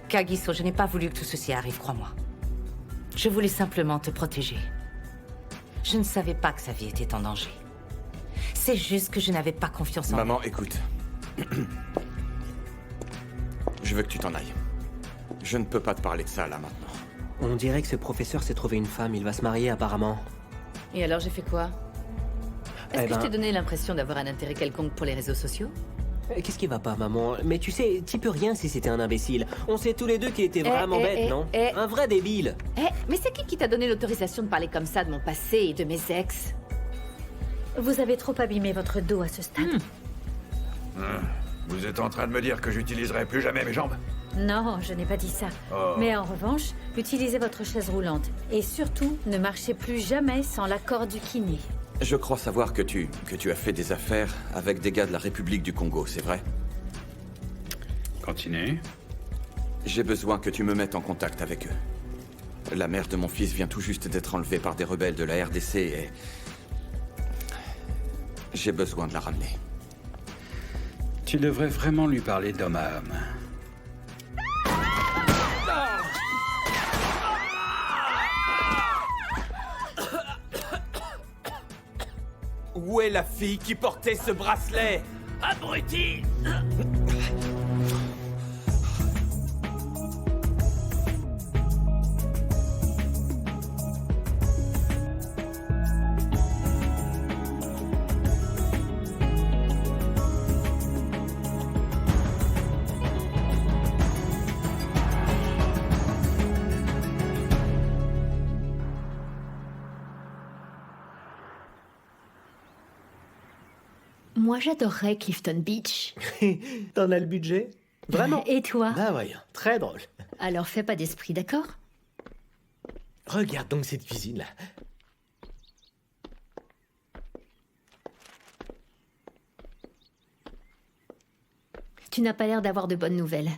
Kagiso, je n'ai pas voulu que tout ceci arrive, crois-moi. Je voulais simplement te protéger. Je ne savais pas que sa vie était en danger. C'est juste que je n'avais pas confiance en elle. Maman, écoute. Je veux que tu t'en ailles. Je ne peux pas te parler de ça, là, maintenant. On dirait que ce professeur s'est trouvé une femme, il va se marier apparemment. Et alors j'ai fait quoi? Est-ce que je ben- t'ai donné l'impression d'avoir un intérêt quelconque pour les réseaux sociaux? Qu'est-ce qui va pas, maman? Mais tu sais, t'y peux rien si c'était un imbécile. On sait tous les deux qu'il était vraiment bête, non? Un vrai débile. Mais c'est qui t'a donné l'autorisation de parler comme ça de mon passé et de mes ex? Vous avez trop abîmé votre dos à ce stade. Vous êtes en train de me dire que j'utiliserai plus jamais mes jambes? Non, je n'ai pas dit ça. Oh. Mais en revanche, utilisez votre chaise roulante. Et surtout, ne marchez plus jamais sans l'accord du kiné. Je crois savoir que tu as fait des affaires avec des gars de la République du Congo, c'est vrai? Continue. J'ai besoin que tu me mettes en contact avec eux. La mère de mon fils vient tout juste d'être enlevée par des rebelles de la RDC et... j'ai besoin de la ramener. Tu devrais vraiment lui parler d'homme à homme. Où est la fille qui portait ce bracelet? Abruti! Moi, j'adorerais Clifton Beach. T'en as le budget? Vraiment? Et toi? Bah voyons, très drôle. Alors fais pas d'esprit, d'accord? Regarde donc cette cuisine-là. Tu n'as pas l'air d'avoir de bonnes nouvelles.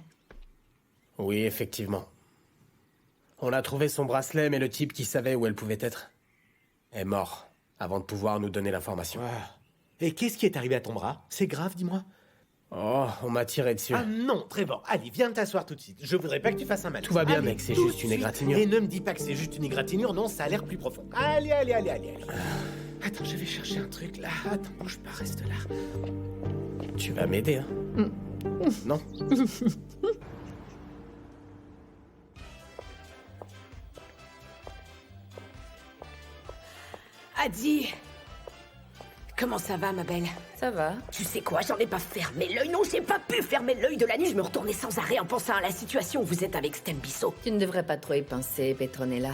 Oui, effectivement. On a trouvé son bracelet, mais le type qui savait où elle pouvait être est mort avant de pouvoir nous donner l'information. Et qu'est-ce qui est arrivé à ton bras? C'est grave, dis-moi. Oh, on m'a tiré dessus. Ah non, Trevor, allez, viens t'asseoir tout de suite. Je voudrais pas que tu fasses un mal. Tout va bien, Allez, mec, c'est tout juste de une suite. égratignure. Et ne me dis pas que c'est juste une égratignure, non, ça a l'air plus profond. Allez, allez, allez, allez, allez. Attends, je vais chercher un truc là. Attends, bouge pas, reste là. Tu vas m'aider, hein? Non? Adi! Comment ça va, ma belle? Ça va. Tu sais quoi, j'en ai pas fermé l'œil. Non, j'ai pas pu fermer l'œil de la nuit. Je me retournais sans arrêt en pensant à la situation où vous êtes avec Stembisso. Tu ne devrais pas trop y penser, Petronella.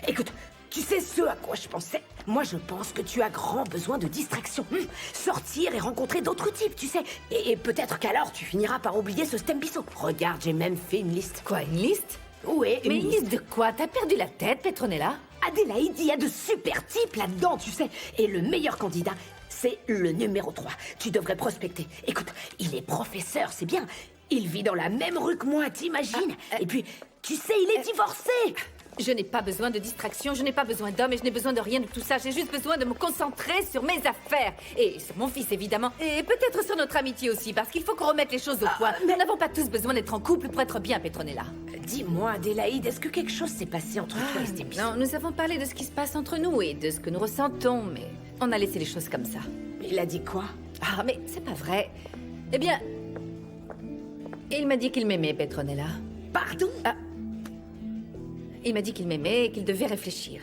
Écoute, tu sais ce à quoi je pensais? Moi, je pense que tu as grand besoin de distraction. Sortir et rencontrer d'autres types, tu sais. Et peut-être qu'alors, tu finiras par oublier ce Stembisso. Regarde, j'ai même fait une liste. Quoi, une liste? Oui, Mais une liste de quoi? T'as perdu la tête, Petronella? Adélaïde, il y a de super types là-dedans, tu sais. Et le meilleur candidat, c'est le numéro 3. Tu devrais prospecter. Écoute, il est professeur, c'est bien. Il vit dans la même rue que moi, t'imagines? Et puis, tu sais, il est divorcé. Je n'ai pas besoin de distraction, je n'ai pas besoin d'hommes et je n'ai besoin de rien de tout ça. J'ai juste besoin de me concentrer sur mes affaires. Et sur mon fils, évidemment. Et peut-être sur notre amitié aussi, parce qu'il faut qu'on remette les choses au point. Nous n'avons pas tous besoin d'être en couple pour être bien, Petronella. Dis-moi, Adélaïde, est-ce que quelque chose s'est passé entre toi et Stembisso? Non, nous avons parlé de ce qui se passe entre nous et de ce que nous ressentons, mais on a laissé les choses comme ça. Il a dit quoi? Ah, mais c'est pas vrai. Eh bien, il m'a dit qu'il m'aimait, Petronella. Pardon? Il m'a dit qu'il m'aimait et qu'il devait réfléchir.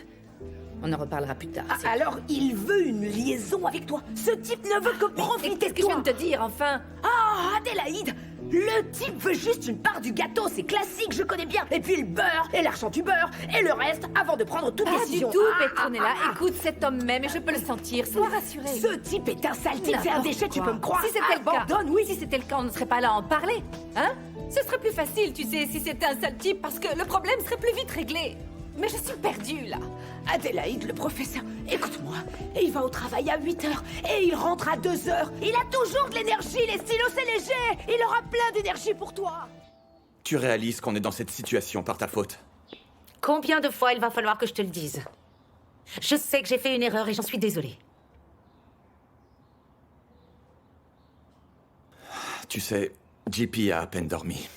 On en reparlera plus tard. Alors, il veut une liaison avec toi. Ce type ne veut que profiter qu'est-ce de que je toi. viens de te dire, enfin? Ah, Adélaïde! Le type veut juste une part du gâteau, c'est classique, je connais bien. Et puis le beurre, et l'argent du beurre, et le reste avant de prendre toute Pas décision. du tout, Petronella. Écoute, cet homme m'aime et je peux le sentir. Sois rassurée. Ce type est un sale type, c'est un déchet, tu peux me croire. Si c'était le cas, Abandonne, oui. Si c'était le cas, on ne serait pas là à en parler. Hein? Ce serait plus facile, tu sais, si c'était un sale type, parce que le problème serait plus vite réglé. Mais je suis perdue, là. Adélaïde, le professeur, écoute-moi. Il va au travail à 8 heures et il rentre à 2 heures. Il a toujours de l'énergie, les stylos, c'est léger. Il aura plein d'énergie pour toi. Tu réalises qu'on est dans cette situation par ta faute? Combien de fois il va falloir que je te le dise? Je sais que j'ai fait une erreur et j'en suis désolée. Tu sais, JP a à peine dormi.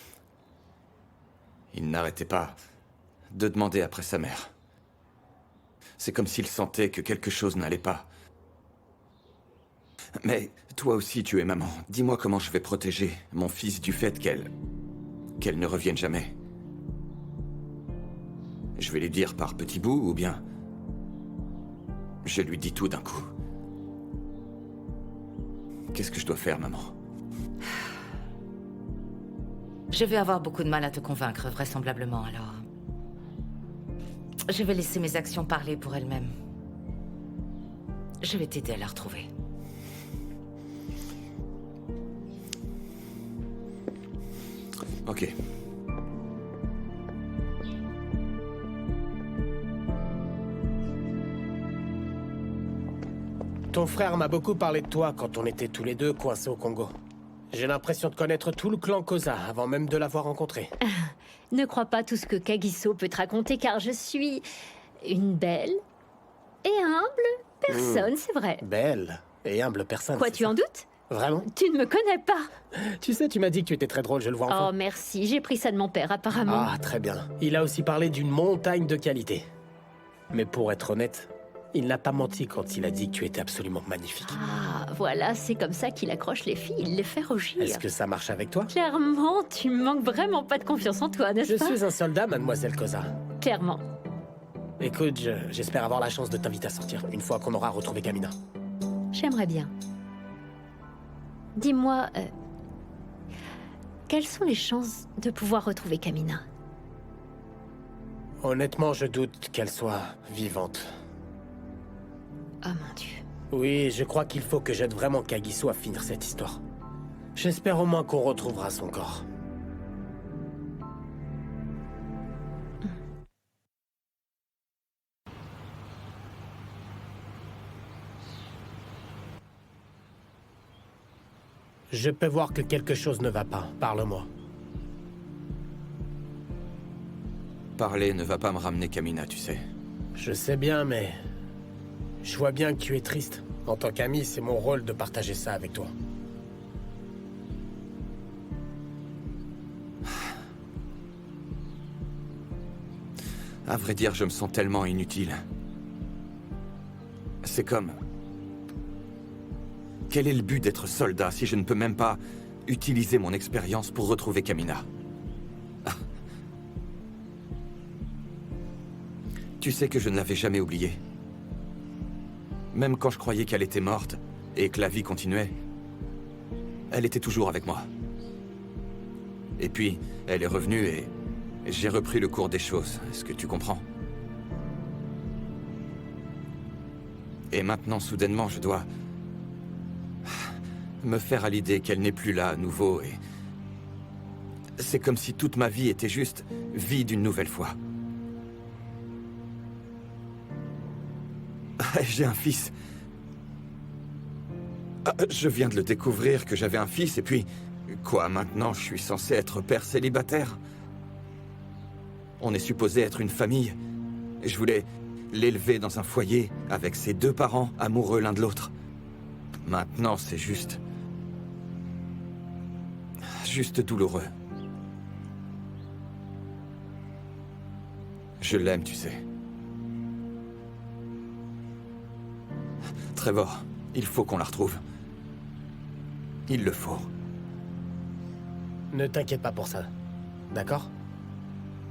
Il n'arrêtait pas de demander après sa mère. C'est comme s'il sentait que quelque chose n'allait pas. Mais toi aussi, tu es maman. Dis-moi comment je vais protéger mon fils du fait qu'elle ne revienne jamais. Je vais lui dire par petits bouts ou bien je lui dis tout d'un coup. Qu'est-ce que je dois faire, maman? Je vais avoir beaucoup de mal à te convaincre, vraisemblablement, alors. Je vais laisser mes actions parler pour elles-mêmes. Je vais t'aider à la retrouver. Ok. Ton frère m'a beaucoup parlé de toi quand on était tous les deux coincés au Congo. J'ai l'impression de connaître tout le clan Koza avant même de l'avoir rencontré. Ne crois pas tout ce que Kagiso peut te raconter, car je suis une belle et humble personne, c'est vrai. Belle et humble personne. Quoi, c'est tu ça? en doutes? Vraiment? Tu ne me connais pas. Tu sais, tu m'as dit que tu étais très drôle, je le vois enfin. Oh, merci, j'ai pris ça de mon père, apparemment. Ah, très bien. Il a aussi parlé d'une montagne de qualité. Mais pour être honnête, il n'a pas menti quand il a dit que tu étais absolument magnifique. Ah, voilà, c'est comme ça qu'il accroche les filles, il les fait rougir. Est-ce que ça marche avec toi? Clairement, tu manques vraiment pas de confiance en toi, n'est-ce Je pas? suis un soldat, mademoiselle Koza. Clairement. Écoute, j'espère avoir la chance de t'inviter à sortir, une fois qu'on aura retrouvé Kamina. J'aimerais bien. Dis-moi, quelles sont les chances de pouvoir retrouver Kamina? Honnêtement, je doute qu'elle soit vivante. Oh mon Dieu. Oui, je crois qu'il faut que j'aide vraiment Kagiso à finir cette histoire. J'espère au moins qu'on retrouvera son corps. Je peux voir que quelque chose ne va pas. Parle-moi. Parler ne va pas me ramener Kamina, tu sais. Je sais bien, mais... je vois bien que tu es triste. En tant qu'ami, c'est mon rôle de partager ça avec toi. À vrai dire, je me sens tellement inutile. C'est comme... Quel est le but d'être soldat si je ne peux même pas utiliser mon expérience pour retrouver Kamina? Tu sais que je ne l'avais jamais oubliée. Même quand je croyais qu'elle était morte et que la vie continuait, elle était toujours avec moi. Et puis, elle est revenue et j'ai repris le cours des choses. Est-ce que tu comprends? Et maintenant, soudainement, je dois me faire à l'idée qu'elle n'est plus là à nouveau et... c'est comme si toute ma vie était juste vide une nouvelle fois. J'ai un fils. Je viens de le découvrir que j'avais un fils et puis... Quoi, maintenant, je suis censé être père célibataire? On est supposé être une famille. Je voulais l'élever dans un foyer avec ses deux parents amoureux l'un de l'autre. Maintenant, c'est juste douloureux. Je l'aime, tu sais. Trevor, il faut qu'on la retrouve. Il le faut. Ne t'inquiète pas pour ça, d'accord?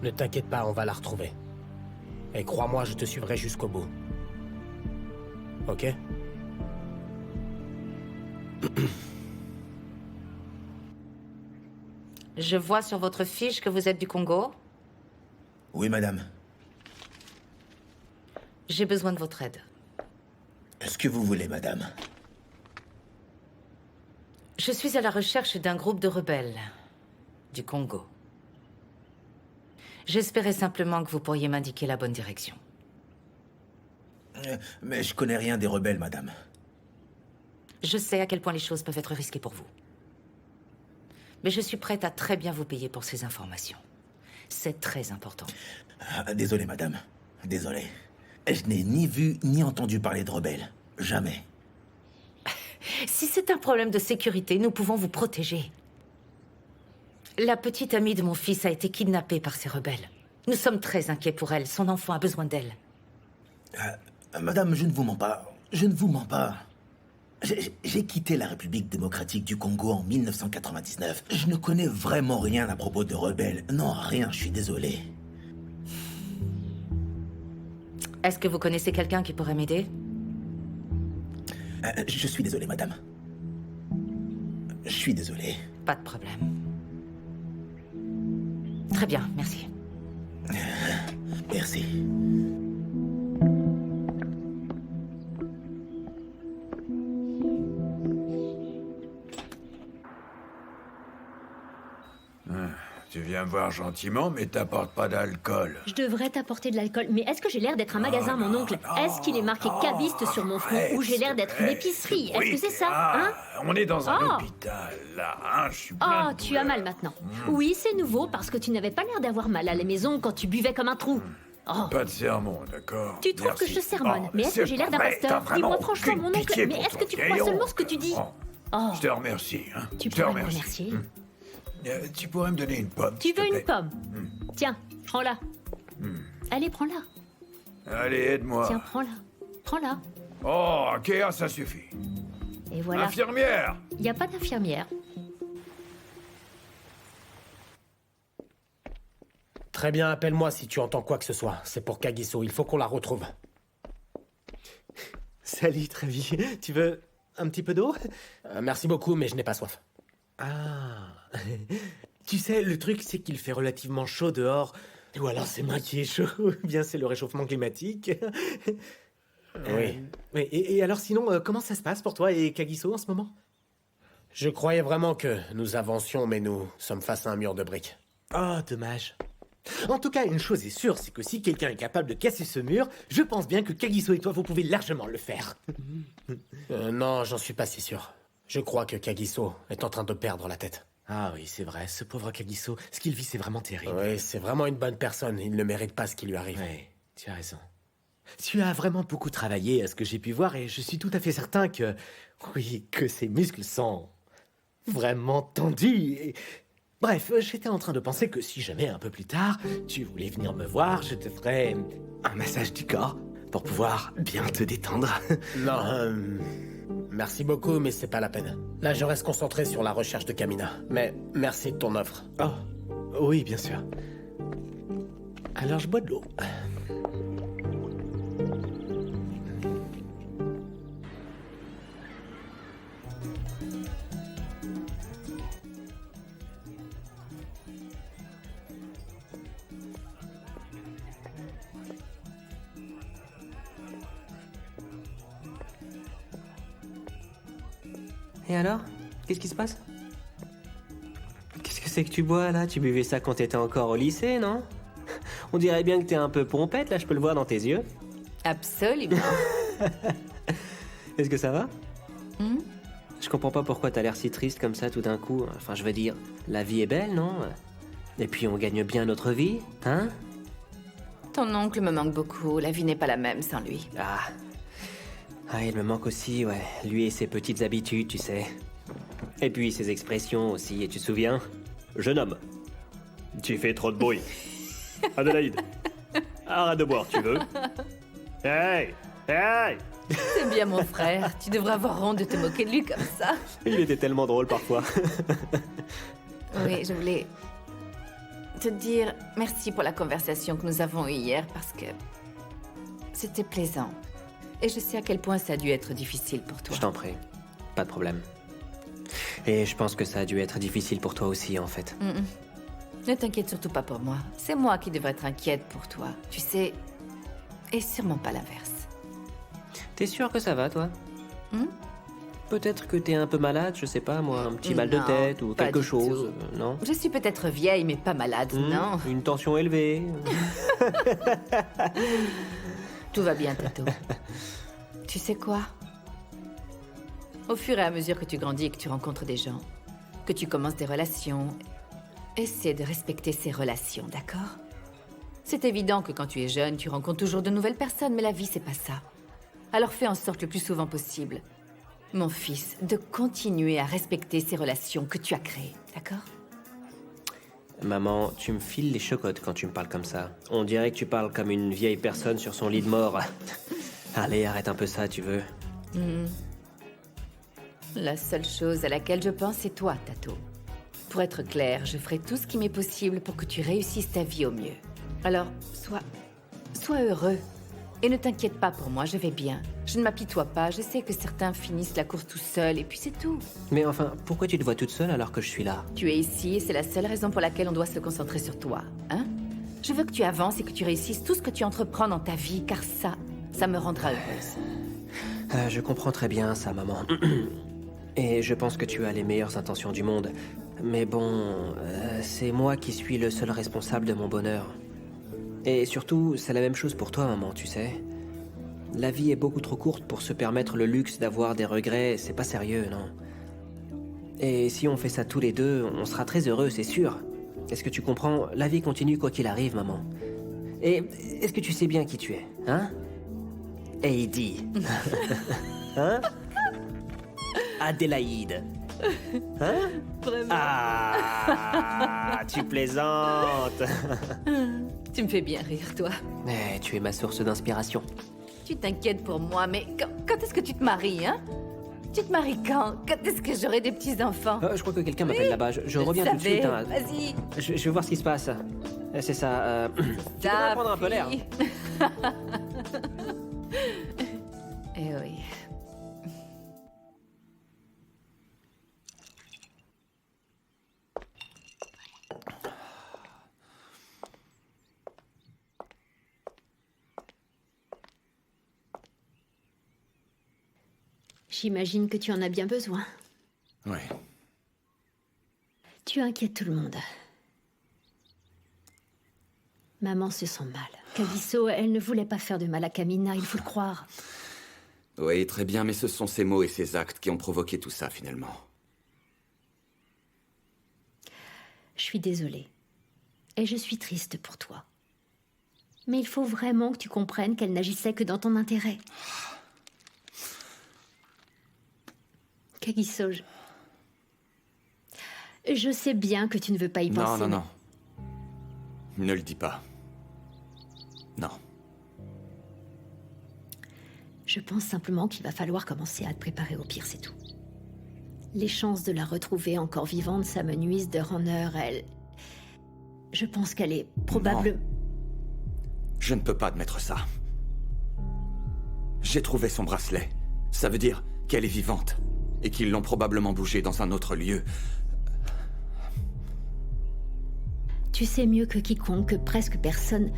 Ne t'inquiète pas, on va la retrouver. Et crois-moi, je te suivrai jusqu'au bout. Ok? Je vois sur votre fiche que vous êtes du Congo. Oui, madame. J'ai besoin de votre aide. Ce que vous voulez, madame. Je suis à la recherche d'un groupe de rebelles du Congo. J'espérais simplement que vous pourriez m'indiquer la bonne direction. Mais je connais rien des rebelles, madame. Je sais à quel point les choses peuvent être risquées pour vous. Mais je suis prête à très bien vous payer pour ces informations. C'est très important. Désolé, madame. Désolé. Je n'ai ni vu ni entendu parler de rebelles. Jamais. Si c'est un problème de sécurité, nous pouvons vous protéger. La petite amie de mon fils a été kidnappée par ces rebelles. Nous sommes très inquiets pour elle. Son enfant a besoin d'elle. Madame, je ne vous mens pas. Je ne vous mens pas. J'ai quitté la République démocratique du Congo en 1999. Je ne connais vraiment rien à propos de rebelles. Non, rien, je suis désolé. Est-ce que vous connaissez quelqu'un qui pourrait m'aider? Je suis désolé, madame. Je suis désolé. Pas de problème. Très bien, merci. Merci. Tu viens me voir gentiment, mais t'apportes pas d'alcool. Je devrais t'apporter de l'alcool, mais est-ce que j'ai l'air d'être un magasin, mon oncle? Est-ce qu'il est marqué caviste sur mon front? Ou j'ai l'air d'être une épicerie? Est-ce que c'est ça, hein? On est dans un hôpital, là, hein? Je suis plein de Tu as mal maintenant. Oui, c'est nouveau, parce que tu n'avais pas l'air d'avoir mal à la maison quand tu buvais comme un trou. Pas de sermon, d'accord? Tu trouves que je te sermonne? Mais est-ce que j'ai l'air d'un pasteur? Dis-moi franchement, mon oncle, mais est-ce que tu crois seulement ce que tu dis? Je te remercie, hein? Tu Je te pourrais me remercie. remercier. Tu pourrais me donner une pomme? Tu s'il te veux une plaît pomme? Tiens, prends-la. Allez, prends-la. Allez, aide-moi. Tiens, prends-la. Prends-la. Oh, Kéa, ça suffit. Et voilà. Infirmière! Il n'y a pas d'infirmière. Très bien, appelle-moi si tu entends quoi que ce soit. C'est pour Kagiso, il faut qu'on la retrouve. Salut, Travis. Tu veux un petit peu d'eau? Merci beaucoup, mais je n'ai pas soif. Ah. Tu sais, le truc, c'est qu'il fait relativement chaud dehors. Ou alors c'est moi qui ai chaud, ou bien c'est le réchauffement climatique. Oui. Et alors sinon, comment ça se passe pour toi et Kagiso en ce moment? Je croyais vraiment que nous avancions, mais nous sommes face à un mur de briques. Oh, dommage. En tout cas, une chose est sûre, c'est que si quelqu'un est capable de casser ce mur, je pense bien que Kagiso et toi, vous pouvez largement le faire. Non, j'en suis pas si sûr. Je crois que Kagiso est en train de perdre la tête. Ah oui, c'est vrai, ce pauvre Kagiso, ce qu'il vit, c'est vraiment terrible. Oui, c'est vraiment une bonne personne, il ne mérite pas ce qui lui arrive. Oui, tu as raison. Tu as vraiment beaucoup travaillé à ce que j'ai pu voir et je suis tout à fait certain que... Oui, que ses muscles sont... vraiment tendus et... Bref, j'étais en train de penser que si jamais un peu plus tard, tu voulais venir me voir, je te ferais un massage du corps pour pouvoir bien te détendre. Non, merci beaucoup, mais c'est pas la peine. Là, je reste concentré sur la recherche de Kamina. Mais merci de ton offre. Oh, oui, bien sûr. Alors, je bois de l'eau. Et alors? Qu'est-ce qui se passe? Qu'est-ce que c'est que tu bois, là? Tu buvais ça quand t'étais encore au lycée, non? On dirait bien que t'es un peu pompette, là, je peux le voir dans tes yeux. Absolument. Est-ce que ça va? Je comprends pas pourquoi t'as l'air si triste comme ça tout d'un coup. Enfin, je veux dire, la vie est belle, non? Et puis on gagne bien notre vie, hein? Ton oncle me manque beaucoup. La vie n'est pas la même sans lui. Ah, il me manque aussi, ouais. Lui et ses petites habitudes, tu sais. Et puis ses expressions aussi, et tu te souviens? Jeune homme, tu fais trop de bruit. Adélaïde, arrête de boire, tu veux? Hey! Hey! C'est bien mon frère. Tu devrais avoir honte de te moquer de lui comme ça. Il était tellement drôle parfois. Oui, je voulais te dire merci pour la conversation que nous avons eue hier parce que c'était plaisant. Et je sais à quel point ça a dû être difficile pour toi. Je t'en prie, pas de problème. Et je pense que ça a dû être difficile pour toi aussi, en fait. Ne t'inquiète surtout pas pour moi. C'est moi qui devrais être inquiète pour toi. Tu sais, et sûrement pas l'inverse. T'es sûr que ça va, toi? Peut-être que t'es un peu malade, je sais pas, moi, un petit mal de Non, tête ou pas quelque du chose, non? Je suis peut-être vieille, mais pas malade, non? Une tension élevée. Tout va bien, Tato. Tu sais quoi? Au fur et à mesure que tu grandis et que tu rencontres des gens, que tu commences des relations, essaie de respecter ces relations, d'accord? C'est évident que quand tu es jeune, tu rencontres toujours de nouvelles personnes, mais la vie, c'est pas ça. Alors fais en sorte le plus souvent possible, mon fils, de continuer à respecter ces relations que tu as créées, d'accord? Maman, tu me files les chocottes quand tu me parles comme ça. On dirait que tu parles comme une vieille personne sur son lit de mort. Allez, arrête un peu ça, tu veux. La seule chose à laquelle je pense, c'est toi, Tato. Pour être clair, je ferai tout ce qui m'est possible pour que tu réussisses ta vie au mieux. Alors, sois heureux. Et ne t'inquiète pas pour moi, je vais bien. Je ne m'apitoie pas, je sais que certains finissent la course tout seuls, et puis c'est tout. Mais enfin, pourquoi tu te vois toute seule alors que je suis là? Tu es ici, et c'est la seule raison pour laquelle on doit se concentrer sur toi, hein? Je veux que tu avances et que tu réussisses tout ce que tu entreprends dans ta vie, car ça me rendra heureuse. Je comprends très bien ça, maman. Et je pense que tu as les meilleures intentions du monde. Mais bon, c'est moi qui suis le seul responsable de mon bonheur. Et surtout, c'est la même chose pour toi, maman, tu sais. La vie est beaucoup trop courte pour se permettre le luxe d'avoir des regrets, c'est pas sérieux, non. Et si on fait ça tous les deux, on sera très heureux, c'est sûr. Est-ce que tu comprends? La vie continue quoi qu'il arrive, maman. Et est-ce que tu sais bien qui tu es, hein? Heidi. Hein? Adélaïde. Hein? Vraiment. Ah, tu plaisantes. Tu me fais bien rire, toi. Eh, tu es ma source d'inspiration. Tu t'inquiètes pour moi, mais quand est-ce que tu te maries, hein? Tu te maries quand? Quand est-ce que j'aurai des petits-enfants? Je crois que quelqu'un m'appelle là-bas. Je reviens tout de suite. Hein. Vas-y. Je vais voir ce qui se passe. C'est ça. Tu devrais prendre un peu l'air. Eh oui. J'imagine que tu en as bien besoin. Ouais. Tu inquiètes tout le monde. Maman se sent mal. Kagiso, elle ne voulait pas faire de mal à Kamina, il faut le croire. Oui, très bien, mais ce sont ces mots et ces actes qui ont provoqué tout ça, finalement. Je suis désolée. Et je suis triste pour toi. Mais il faut vraiment que tu comprennes qu'elle n'agissait que dans ton intérêt. Kagiso, je sais bien que tu ne veux pas y penser. Non. Ne le dis pas. Non. Je pense simplement qu'il va falloir commencer à te préparer au pire, c'est tout. Les chances de la retrouver encore vivante s'amenuisent d'heure en heure. Je pense qu'elle est probablement... Je ne peux pas admettre ça. J'ai trouvé son bracelet. Ça veut dire qu'elle est vivante. Et qu'ils l'ont probablement bougée dans un autre lieu. Tu sais mieux que quiconque que presque personne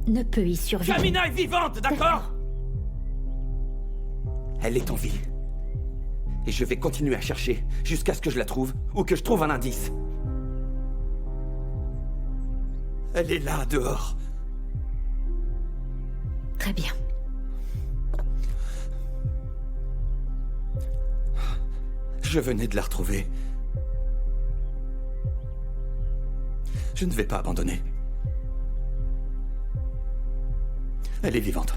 ne peut y survivre. Kamina est vivante, d'accord? Elle est en vie. Et je vais continuer à chercher jusqu'à ce que je la trouve ou que je trouve un indice. Elle est là, dehors. Très bien. Je venais de la retrouver. Je ne vais pas abandonner. Elle est vivante.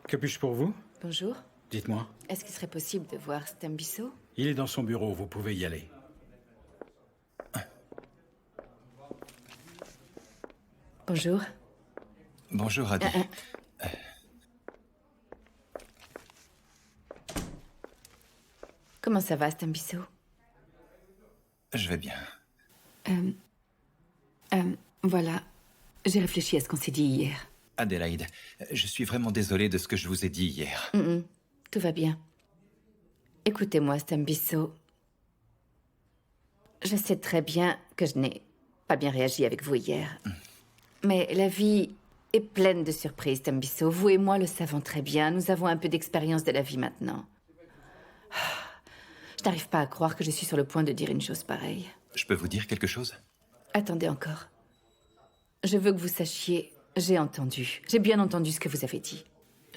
Que puis-je pour vous? Bonjour. Dites-moi. Est-ce qu'il serait possible de voir Stambiso? Il est dans son bureau, vous pouvez y aller. Bonjour. Bonjour, Adi. Comment ça va, Stambiso? Je vais bien. Voilà. J'ai réfléchi à ce qu'on s'est dit hier. Adélaïde, je suis vraiment désolé de ce que je vous ai dit hier. Tout va bien. Écoutez-moi, Stambiso. Je sais très bien que je n'ai pas bien réagi avec vous hier. Mais la vie est pleine de surprises, Stambiso. Vous et moi le savons très bien. Nous avons un peu d'expérience de la vie maintenant. Je n'arrive pas à croire que je suis sur le point de dire une chose pareille. Je peux vous dire quelque chose? Attendez encore. Je veux que vous sachiez, j'ai bien entendu ce que vous avez dit.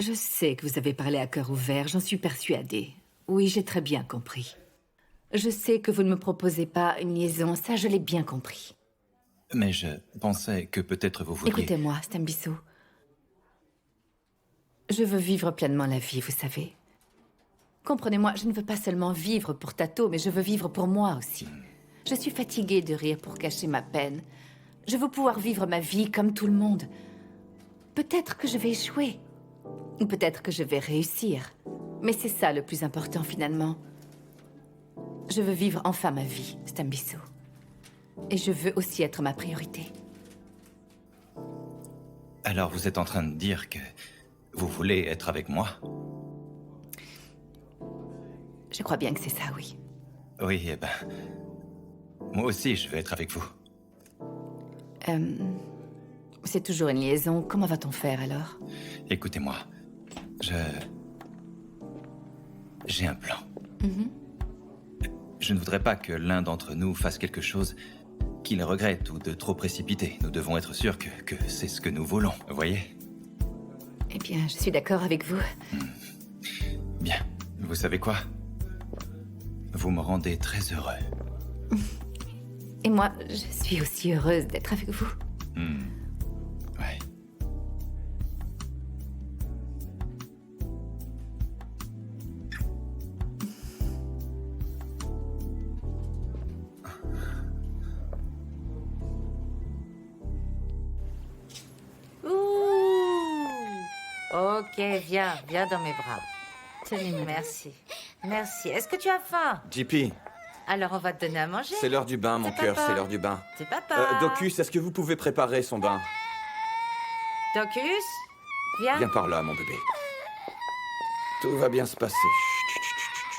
Je sais que vous avez parlé à cœur ouvert, j'en suis persuadée. Oui, j'ai très bien compris. Je sais que vous ne me proposez pas une liaison, ça je l'ai bien compris. Mais je pensais que peut-être vous vouliez... Écoutez-moi, Stambisso. Je veux vivre pleinement la vie, vous savez. Comprenez-moi, je ne veux pas seulement vivre pour Tato, mais je veux vivre pour moi aussi. Je suis fatiguée de rire pour cacher ma peine. Je veux pouvoir vivre ma vie comme tout le monde. Peut-être que je vais échouer. Ou peut-être que je vais réussir. Mais c'est ça le plus important finalement. Je veux vivre enfin ma vie, Stambisso. Et je veux aussi être ma priorité. Alors vous êtes en train de dire que vous voulez être avec moi? Je crois bien que c'est ça, oui. Oui, eh ben... Moi aussi, je veux être avec vous. C'est toujours une liaison. Comment va-t-on faire alors? Écoutez-moi. J'ai un plan. Je ne voudrais pas que l'un d'entre nous fasse quelque chose qu'il regrette ou de trop précipité. Nous devons être sûrs que c'est ce que nous voulons, vous voyez? Eh bien, je suis d'accord avec vous. Bien. Vous savez quoi? Vous me rendez très heureux. Et moi, je suis aussi heureuse d'être avec vous. Ouais. Ok, viens dans mes bras. Merci. Merci. Est-ce que tu as faim? JP, Alors on va te donner à manger. c'est l'heure du bain, mon C'est cœur, papa. c'est l'heure du bain. C'est papa. Docus, est-ce que vous pouvez préparer son bain? Docus, viens. Viens par là, mon bébé. Tout va bien se passer. Chut, chut, chut,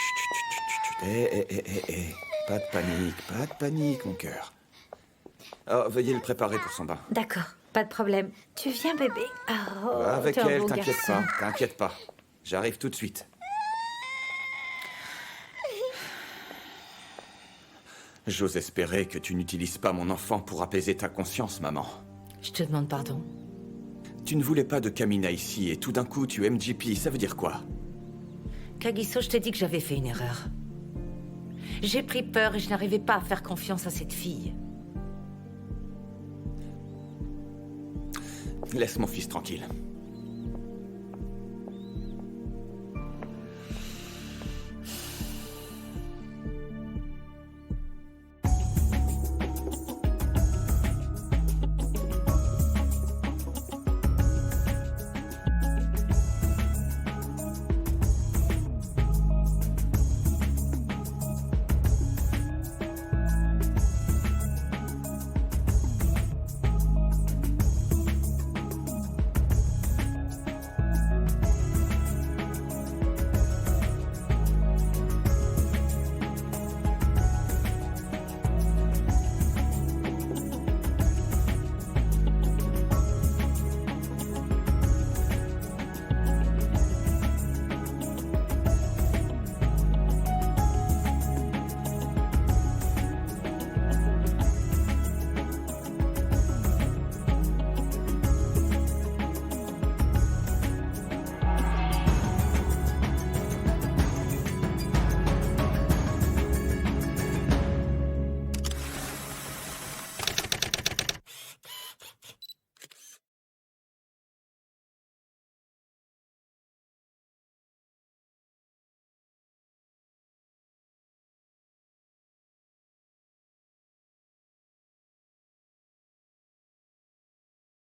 chut, chut, chut, chut, chut. Hé. Pas de panique, mon cœur. Oh, veuillez le préparer pour son bain. D'accord, pas de problème. Tu viens, bébé? Oh, Avec tu es un elle, beau t'inquiète garçon. pas. J'arrive tout de suite. J'ose espérer que tu n'utilises pas mon enfant pour apaiser ta conscience, maman. Je te demande pardon. Tu ne voulais pas de Kamina ici et tout d'un coup tu aimes JP, ça veut dire quoi? Kagiso, je t'ai dit que j'avais fait une erreur. J'ai pris peur et je n'arrivais pas à faire confiance à cette fille. Laisse mon fils tranquille.